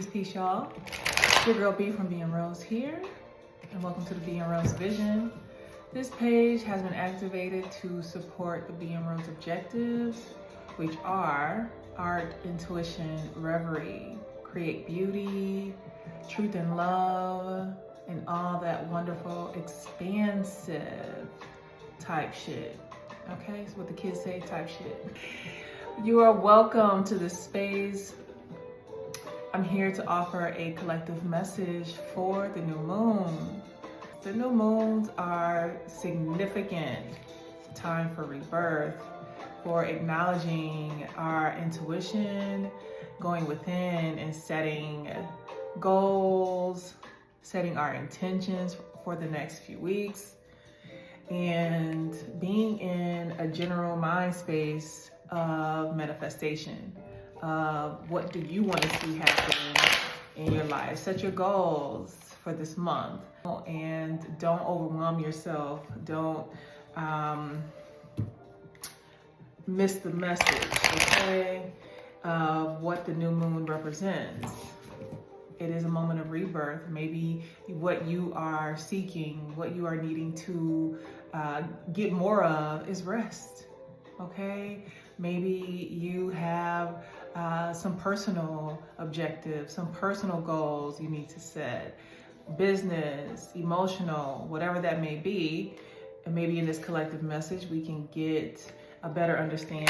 Peace, y'all. It's your girl B from B&ROSE here, and welcome to the B&ROSE Vision. This page has been activated to support the B&ROSE objectives, which are art, intuition, reverie, create beauty, truth and love, and all that wonderful expansive type shit. Okay, so what the kids say, type shit. You are welcome to this space. I'm here to offer a collective message for the new moon. The new moons are significant time for rebirth, for acknowledging our intuition, going within and setting goals, setting our intentions for the next few weeks, and being in a general mind space of manifestation. What do you want to see happen in your life? Set your goals for this month and don't overwhelm yourself. Don't miss the message, okay, of what the new moon represents. It is a moment of rebirth. Maybe what you are seeking, what you are needing to get more of is rest, okay? Maybe you have some personal objectives, some personal goals you need to set, business, emotional, whatever that may be. And maybe in this collective message, we can get a better understanding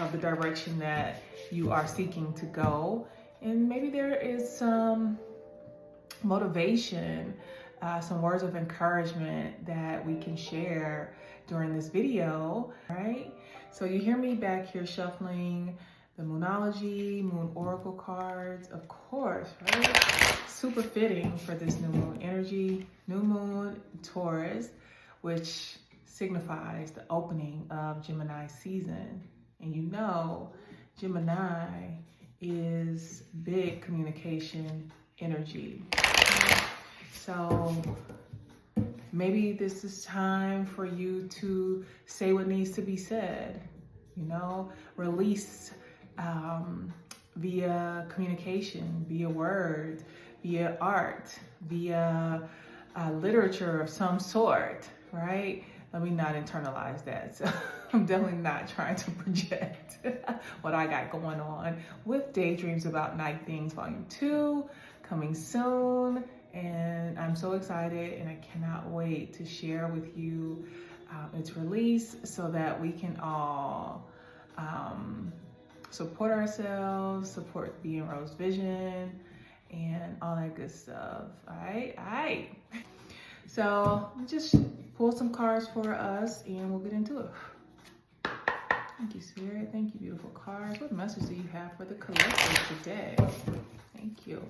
of the direction that you are seeking to go. And maybe there is some motivation, some words of encouragement that we can share during this video, right? So you hear me back here shuffling the Moonology, Moon Oracle cards, of course, right? Super fitting for this new moon energy. New moon Taurus, which signifies the opening of Gemini season. And you know, Gemini is big communication energy. So maybe this is time for you to say what needs to be said, you know, release via communication, via word, via art, via literature of some sort, right? Let me not internalize that. So I'm definitely not trying to project what I got going on with Daydreams About Night Things Volume 2 coming soon. And I'm so excited and I cannot wait to share with you its release so that we can all support ourselves, support B&ROSE Vision, and all that good stuff. All right. So just pull some cards for us and we'll get into it. Thank you, Spirit. Thank you, beautiful cards. What message do you have for the collective today? Thank you.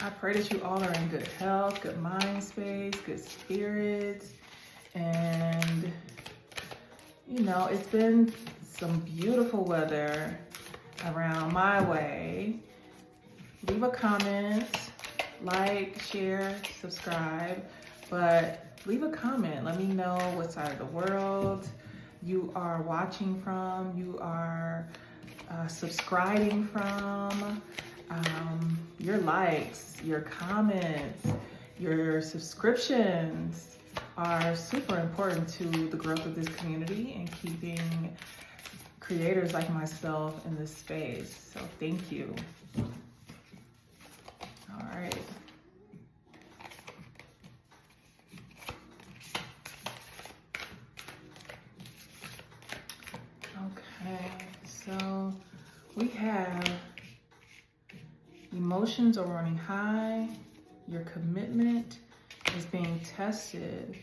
I pray that you all are in good health, good mind space, good spirits. And, you know, it's been some beautiful weather around my way. Leave a comment, like, share, subscribe, but leave a comment. Let me know what side of the world you are watching from, you are subscribing from. Your likes, your comments, your subscriptions are super important to the growth of this community and keeping creators like myself in this space. So thank you. All right. Okay, so we have emotions are running high. Your commitment is being tested.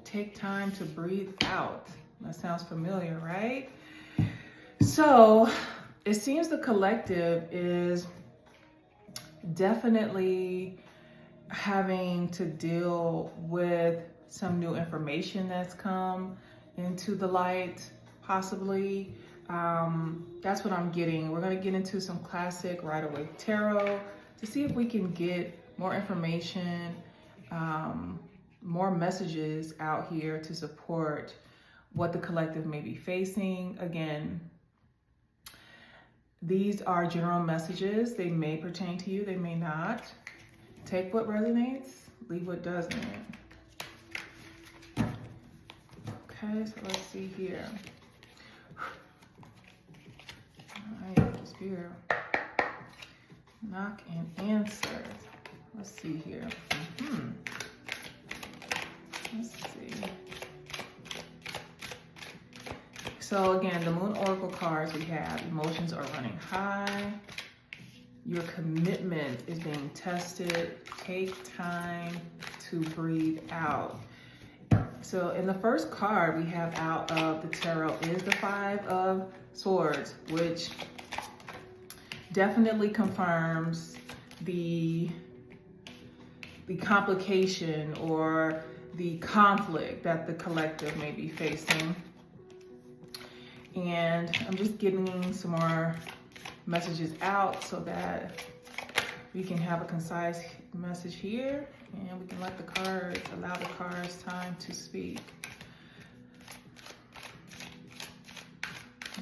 Take time to breathe out. That sounds familiar, right? So it seems the collective is definitely having to deal with some new information that's come into the light, possibly. That's what I'm getting. We're going to get into some classic Rider-Waite Tarot to see if we can get more information, more messages out here to support what the collective may be facing. Again, These are general messages. They may pertain to you, they may not. Take what resonates, leave what doesn't. Okay, so let's see here. All right, Spirit. Knock and answer. Let's see here. Let's see. So again, the Moon Oracle cards we have, emotions are running high. Your commitment is being tested. Take time to breathe out. So in the first card we have out of the tarot is the Five of Swords, which definitely confirms the complication or the conflict that the collective may be facing. And I'm just getting some more messages out so that we can have a concise message here, and we can let the cards, allow the cards time to speak.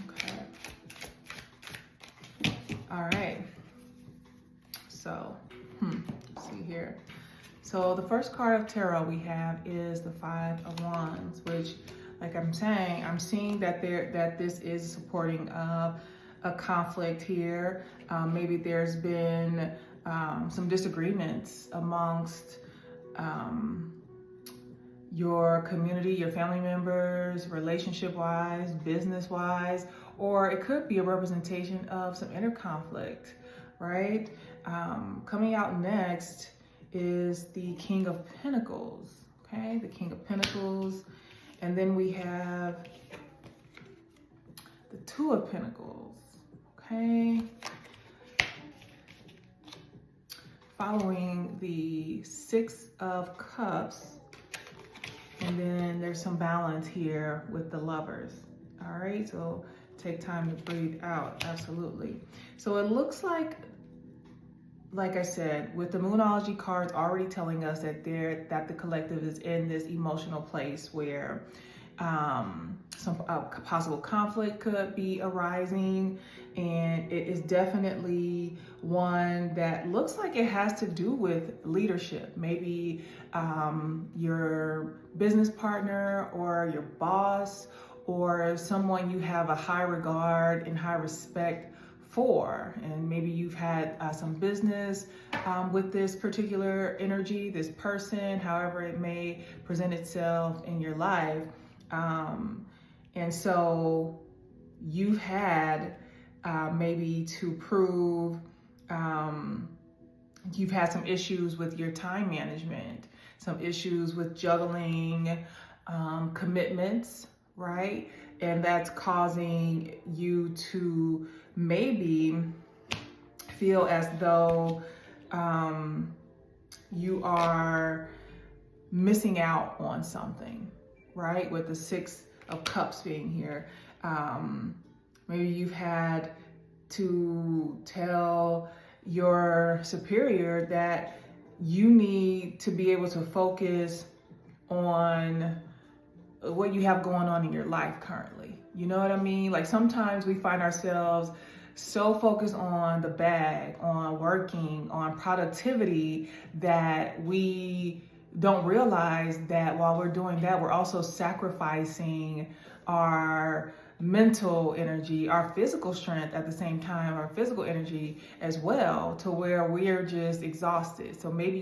Okay. All right. So, let's see here. So the first card of tarot we have is the Five of Wands, which, like I'm saying, I'm seeing that this is supporting a conflict here. Maybe there's been some disagreements amongst your community, your family members, relationship-wise, business-wise, or it could be a representation of some inner conflict, right? Coming out next is the King of Pentacles, okay? The King of Pentacles. And then we have the Two of Pentacles, okay? Following the Six of Cups. And then there's some balance here with the Lovers, all right? So take time to breathe out, absolutely. So it looks like I said, with the Moonology cards already telling us that the collective is in this emotional place where some possible conflict could be arising, and it is definitely one that looks like it has to do with leadership. Maybe your business partner or your boss or someone you have a high regard and high respect for, and maybe you've had some business with this particular energy, this person, however it may present itself in your life. And so you've had maybe to prove, you've had some issues with your time management, some issues with juggling commitments, right? And that's causing you to maybe feel as though you are missing out on something, right? With the Six of Cups being here. Maybe you've had to tell your superior that you need to be able to focus on what you have going on in your life currently. You know what I mean? Like sometimes we find ourselves so focused on the bag, on working, on productivity, that we don't realize that while we're doing that, we're also sacrificing our mental energy, our physical strength at the same time, our physical energy as well, to where we're just exhausted. So maybe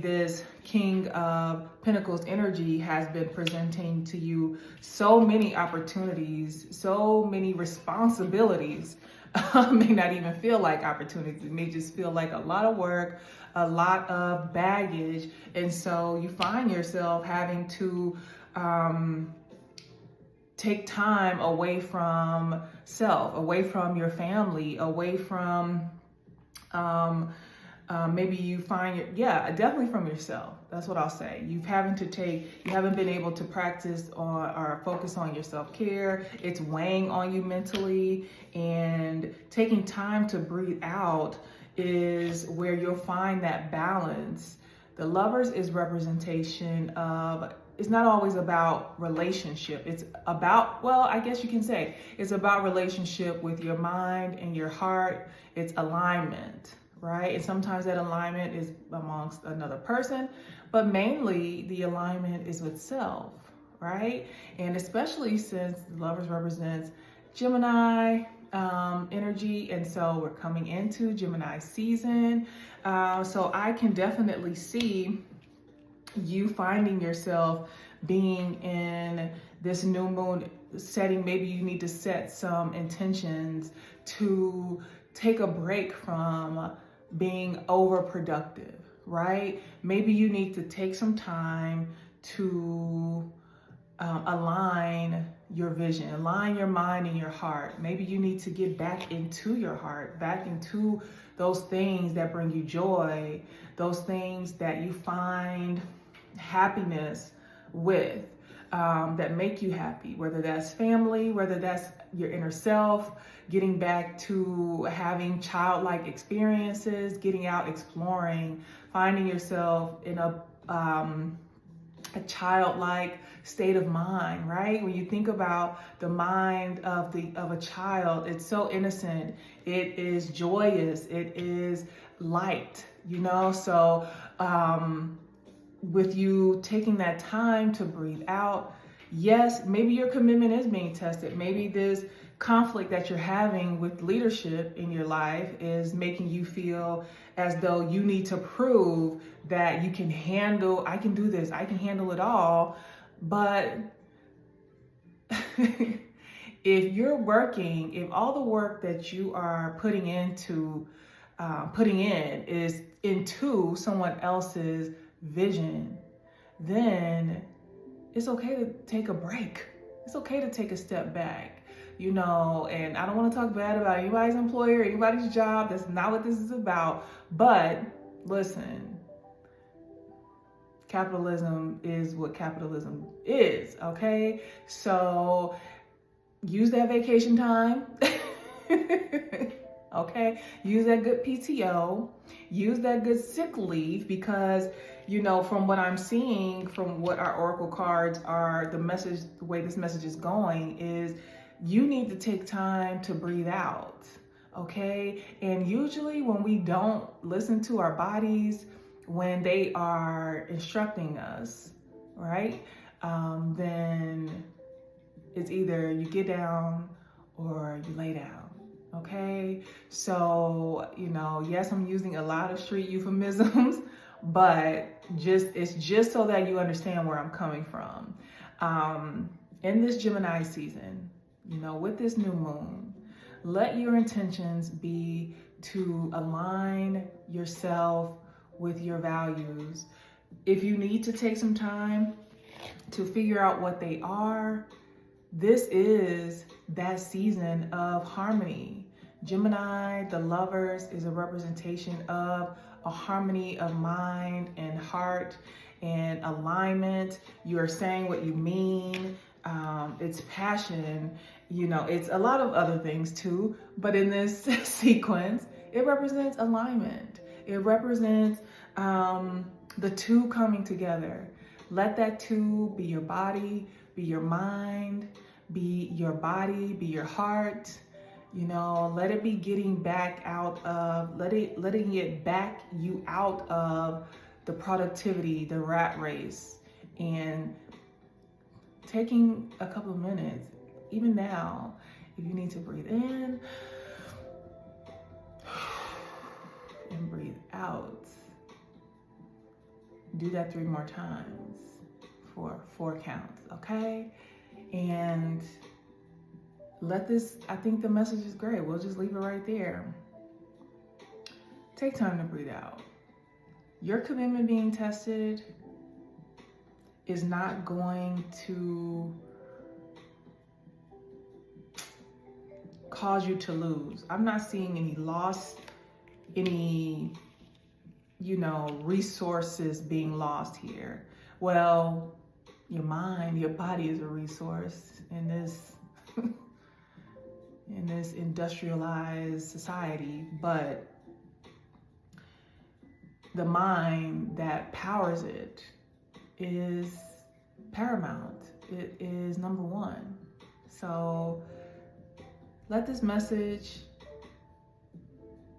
this King of Pentacles energy has been presenting to you so many opportunities, so many responsibilities. May not even feel like opportunities. It may just feel like a lot of work, a lot of baggage. And so you find yourself having to take time away from self, away from your family, away from maybe you find definitely from yourself. That's what I'll say. You haven't been able to practice or focus on your self-care. It's weighing on you mentally, and taking time to breathe out is where you'll find that balance. The Lovers is representation of it's not always about relationship. It's about, well, I guess you can say it's about relationship with your mind and your heart. It's alignment, right? And sometimes that alignment is amongst another person, but mainly the alignment is with self, right? And especially since the Lovers represents Gemini energy, and so we're coming into Gemini season. So I can definitely see you finding yourself being in this new moon setting. Maybe you need to set some intentions to take a break from being overproductive, right? Maybe you need to take some time to align your vision, align your mind and your heart. Maybe you need to get back into your heart, back into those things that bring you joy, those things that you find happiness with, that make you happy, whether that's family, whether that's your inner self, getting back to having childlike experiences, getting out, exploring, finding yourself in a childlike state of mind, right? When you think about the mind of a child, it's so innocent, it is joyous, it is light, you know. So with you taking that time to breathe out, yes, maybe your commitment is being tested. Maybe this conflict that you're having with leadership in your life is making you feel as though you need to prove that you can handle, I can do this, I can handle it all. But if you're working, if all the work that you are putting in is into someone else's vision, then it's okay to take a break. It's okay to take a step back, you know. And I don't want to talk bad about anybody's employer, anybody's job. That's not what this is about. But listen, capitalism is what capitalism is, okay? So use that vacation time. Okay, use that good PTO, use that good sick leave, because, you know, from what I'm seeing, from what our oracle cards are, the way this message is going is you need to take time to breathe out, okay? And usually when we don't listen to our bodies, when they are instructing us, right, then it's either you get down or you lay down. Okay, so, you know, yes, I'm using a lot of street euphemisms, but it's just so that you understand where I'm coming from. In this Gemini season, you know, with this new moon, let your intentions be to align yourself with your values. If you need to take some time to figure out what they are, this is that season of harmony. Gemini, the Lovers, is a representation of a harmony of mind and heart and alignment. You are saying what you mean. It's passion. You know, it's a lot of other things too. But in this sequence, it represents alignment. It represents the two coming together. Let that two be your body, be your mind, be your body, be your heart. You know, let it be getting back out of, letting it back you out of the productivity, the rat race, and taking a couple of minutes, even now, if you need to breathe in and breathe out. Do that 3 more times for 4 counts, okay? And let this, I think the message is great. We'll just leave it right there. Take time to breathe out. Your commitment being tested is not going to cause you to lose. I'm not seeing any loss, any, you know, resources being lost here. Well, your mind, your body is a resource in this in this industrialized society, but the mind that powers it is paramount. It is number one. So let this message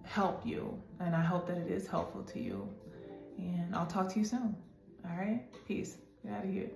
help you, and I hope that it is helpful to you. And I'll talk to you soon. All right? Peace. Get out of here.